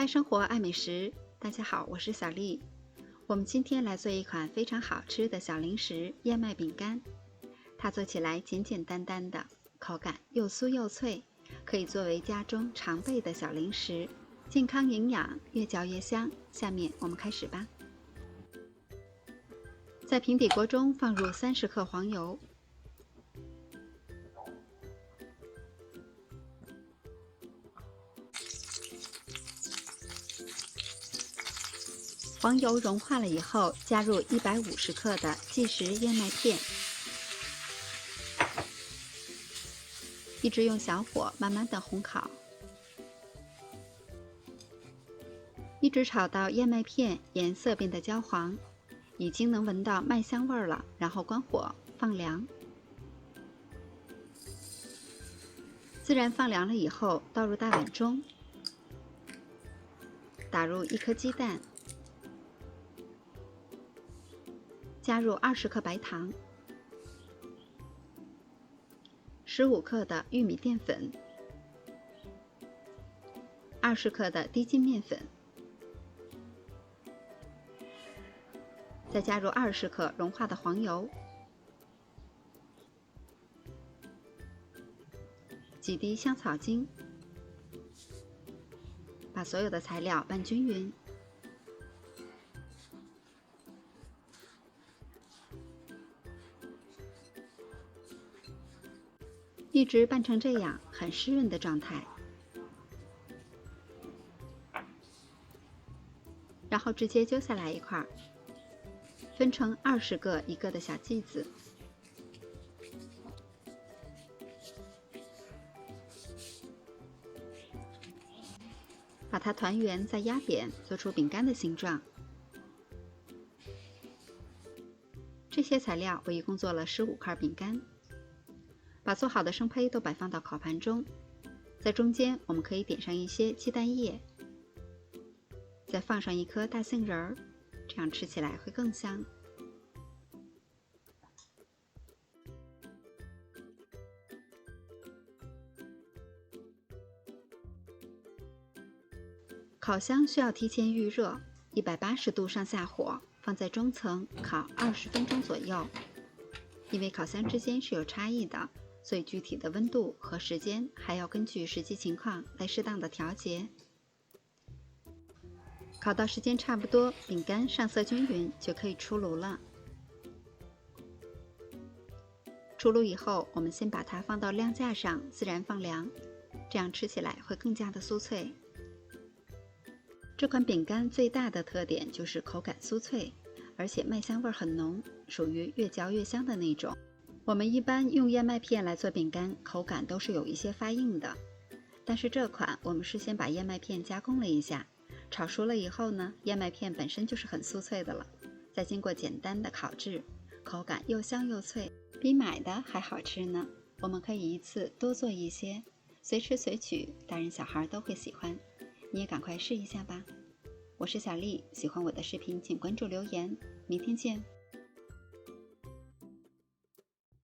爱生活，爱美食。大家好，我是小丽。我们今天来做一款非常好吃的小零食——燕麦饼干。它做起来简简单单的，口感又酥又脆，可以作为家中常备的小零食，健康营养，越嚼越香。下面我们开始吧。在平底锅中放入30克黄油，黄油融化了以后，加入150克的即食燕麦片，一直用小火慢慢的烘烤，一直炒到燕麦片颜色变得焦黄，已经能闻到麦香味了，然后关火放凉。自然放凉了以后，倒入大碗中，打入1颗鸡蛋，加入20克白糖，15克的玉米淀粉，20克的低筋面粉，再加入20克融化的黄油，几滴香草精，把所有的材料拌均匀。一直拌成这样很湿润的状态，然后直接揪下来一块，分成20个一个的小剂子，把它团圆再压扁，做出饼干的形状。这些材料我一共做了15块饼干。把做好的生胚都摆放到烤盘中，在中间我们可以点上一些鸡蛋液，再放上1颗大杏仁儿，这样吃起来会更香。烤箱需要提前预热，180度上下火，放在中层烤20分钟左右。因为烤箱之间是有差异的，所以具体的温度和时间还要根据实际情况来适当的调节。烤到时间差不多，饼干上色均匀，就可以出炉了。出炉以后，我们先把它放到晾架上自然放凉，这样吃起来会更加的酥脆。这款饼干最大的特点就是口感酥脆，而且麦香味很浓，属于越嚼越香的那种。我们一般用燕麦片来做饼干，口感都是有一些发硬的，但是这款我们事先把燕麦片加工了一下，炒熟了以后呢，燕麦片本身就是很酥脆的了，再经过简单的烤制，口感又香又脆，比买的还好吃呢。我们可以一次多做一些，随吃随取，大人小孩都会喜欢。你也赶快试一下吧。我是小丽，喜欢我的视频请关注留言，明天见。